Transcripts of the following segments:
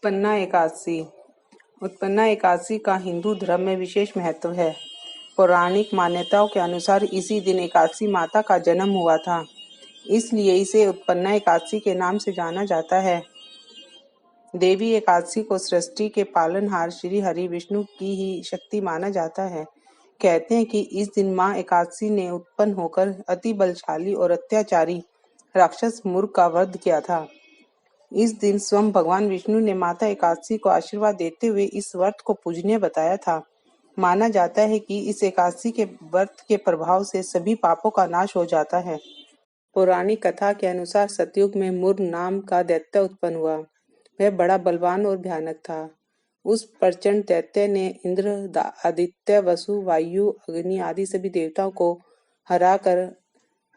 उत्पन्ना एकादशी। उत्पन्ना एकादशी का हिंदू धर्म में विशेष महत्व है। पौराणिक मान्यताओं के अनुसार इसी दिन एकादशी माता का जन्म हुआ था, इसलिए इसे उत्पन्ना एकादशी के नाम से जाना जाता है। देवी एकादशी को सृष्टि के पालनहार श्री हरि विष्णु की ही शक्ति माना जाता है। कहते हैं कि इस दिन मां एकादशी ने उत्पन्न होकर अति बलशाली और अत्याचारी राक्षस मुर का वध किया था। इस दिन स्वयं भगवान विष्णु ने माता एकादशी को आशीर्वाद देते हुए इस व्रत को पूजनीय बताया था। माना जाता है कि इस एकादशी के व्रत के प्रभाव से सभी पापों का नाश हो जाता है। पौराणिक कथा के अनुसार सतयुग में मुर नाम का दैत्य उत्पन्न हुआ। वह बड़ा बलवान और भयानक था। उस प्रचंड दैत्य ने इंद्र, आदित्य, वसु, वायु, अग्नि आदि सभी देवताओं को हराकर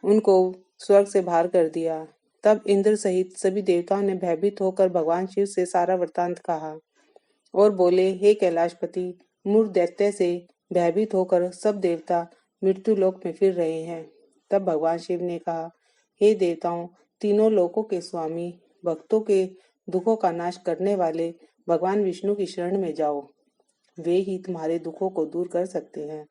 उनको स्वर्ग से बाहर कर दिया। तब इंद्र सहित सभी देवताओं ने भयभीत होकर भगवान शिव से सारा वृतांत कहा और बोले, हे कैलाशपति, मुर दैत्य से भयभीत होकर सब देवता मृत्यु लोक में फिर रहे हैं। तब भगवान शिव ने कहा, हे देवताओं, तीनों लोकों के स्वामी, भक्तों के दुखों का नाश करने वाले भगवान विष्णु की शरण में जाओ, वे ही तुम्हारे दुखों को दूर कर सकते हैं।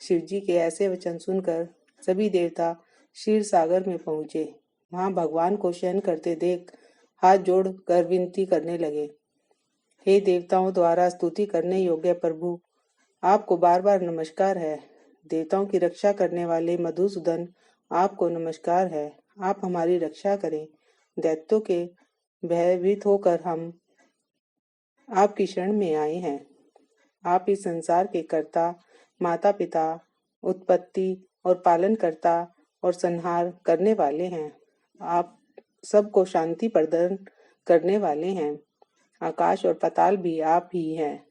शिवजी के ऐसे वचन सुनकर सभी देवता क्षीर सागर में पहुंचे। वहां भगवान को शयन करते देख हाथ जोड़ कर विनती करने लगे, हे देवताओं द्वारा स्तुति करने योग्य प्रभु, आपको बार बार नमस्कार है। देवताओं की रक्षा करने वाले मधुसूदन, आपको नमस्कार है। आप हमारी रक्षा करें। दैत्यों के भयभीत होकर हम आपकी शरण में आए हैं। आप इस संसार के कर्ता, माता पिता, उत्पत्ति और पालन करता और संहार करने वाले हैं। आप सबको शांति प्रदान करने वाले हैं। आकाश और पाताल भी आप ही हैं।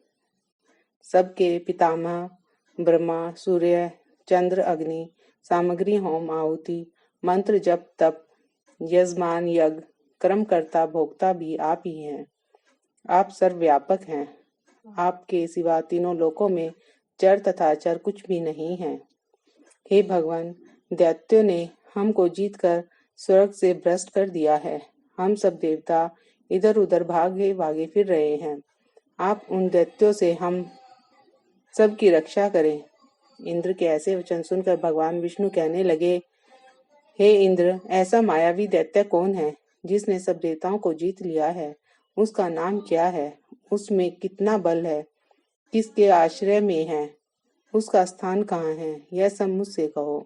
सबके पितामह ब्रह्मा, सूर्य, चंद्र, अग्नि, सामग्री, होम, आहुति, मंत्र, जप, तप, यजमान, यज्ञ, कर्मकर्ता, भोक्ता भी आप ही हैं। आप सर्वव्यापक हैं। आपके सिवा तीनों लोकों में चर तथा अचर कुछ भी नहीं है। हे भगवान, दैत्यों ने हमको जीतकर स्वर्ग से भ्रष्ट कर दिया है। हम सब देवता इधर उधर भागे भागे फिर रहे हैं। आप उन दैत्यों से हम सब की रक्षा करें। इंद्र के ऐसे वचन सुनकर भगवान विष्णु कहने लगे, हे इंद्र, ऐसा मायावी दैत्य कौन है जिसने सब देवताओं को जीत लिया है? उसका नाम क्या है? उसमें कितना बल है? किसके आश्रय में है? उसका स्थान कहाँ है? यह सब मुझसे कहो।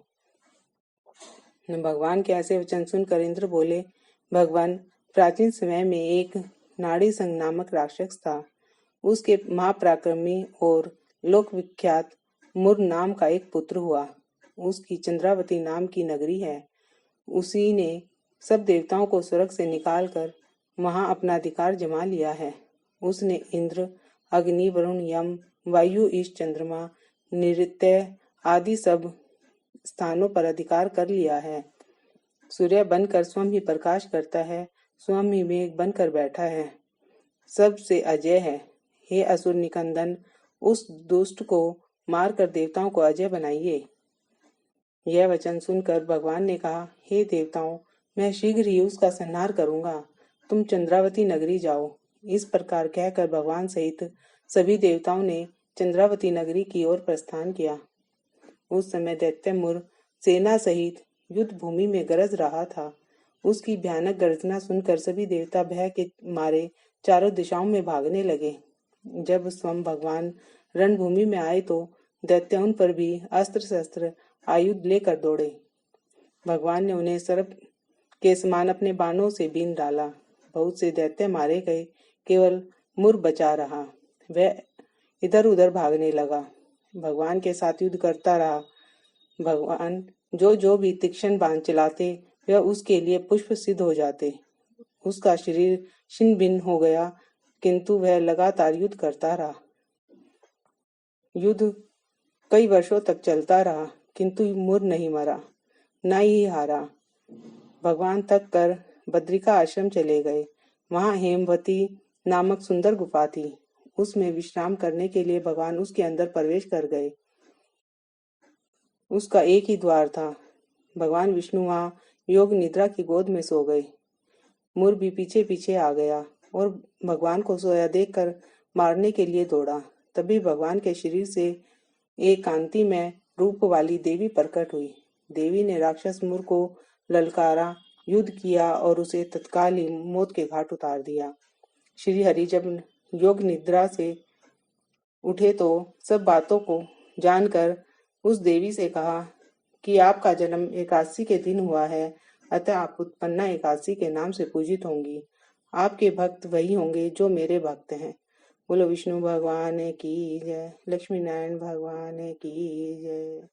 भगवान के ऐसे वचन सुनकर इंद्र बोले, भगवान, प्राचीन समय में एक नाड़ीसंग नामक राक्षस था। उसके महापराक्रमी और लोक विख्यात मुर नाम का एक पुत्र हुआ। उसकी चंद्रावती नाम की नगरी है। उसी ने सब देवताओं को स्वर्ग से निकालकर वहां अपना अधिकार जमा लिया है। उसने इंद्र, अग्नि, वरुण, यम, वायु, ईश, चंद्रमा, नृत्य आदि सब स्थानों पर अधिकार कर लिया है। सूर्य बनकर स्वयं ही प्रकाश करता है, स्वयं ही मेघ बनकर बैठा है, सबसे अजय है। हे असुर निकंदन, उस दुष्ट को मारकर देवताओं को अजय बनाइए। यह वचन सुनकर भगवान ने कहा, हे देवताओं, मैं शीघ्र ही उसका संहार करूंगा। तुम चंद्रावती नगरी जाओ। इस प्रकार कहकर भगवान सहित सभी देवताओं ने चंद्रावती नगरी की ओर प्रस्थान किया। उस समय दैत्य मुर सेना सहित युद्ध भूमि में गरज रहा था। उसकी भयानक गर्जना सुनकर सभी देवता भय के मारे चारों दिशाओं में भागने लगे। जब स्वयं भगवान रणभूमि में आए तो दैत्य उन पर भी अस्त्र शस्त्र आयुध लेकर दौड़े। भगवान ने उन्हें सर्प के समान अपने बाणों से बीन डाला। बहुत से दैत्य मारे गए, केवल मुर बचा रहा। वह इधर उधर भागने लगा, भगवान के साथ युद्ध करता रहा। भगवान जो भी तीक्ष्ण बाण चलाते, वह उसके लिए पुष्प सिद्ध हो जाते। उसका शरीर छिन्न भिन्न हो गया, किंतु वह लगातार युद्ध करता रहा। युद्ध कई वर्षों तक चलता रहा, किंतु मुर नहीं मरा, न ही हारा। भगवान थक कर बद्रिका आश्रम चले गए। वहां हेमवती नामक सुंदर गुफा थी। उसमें विश्राम करने के लिए भगवान उसके अंदर प्रवेश कर गए। उसका एक ही द्वार था। भगवान विष्णु वहां योग निद्रा की गोद में सो गए। मुर भी पीछे पीछे आ गया। और भगवान को सोया देखकर मारने के लिए दौड़ा। तभी भगवान के शरीर से एक कांतिमय रूप वाली देवी प्रकट हुई। देवी ने राक्षस मुर को ललकारा, युद्ध किया और उसे तत्काल ही मौत के घाट उतार दिया। श्री हरि जब योग निद्रा से उठे तो सब बातों को जानकर उस देवी से कहा कि आपका जन्म एकादशी के दिन हुआ है, अतः आप उत्पन्ना एकादशी के नाम से पूजित होंगी। आपके भक्त वही होंगे जो मेरे भक्त हैं। बोलो विष्णु भगवान की जय, लक्ष्मी नारायण भगवान की जय।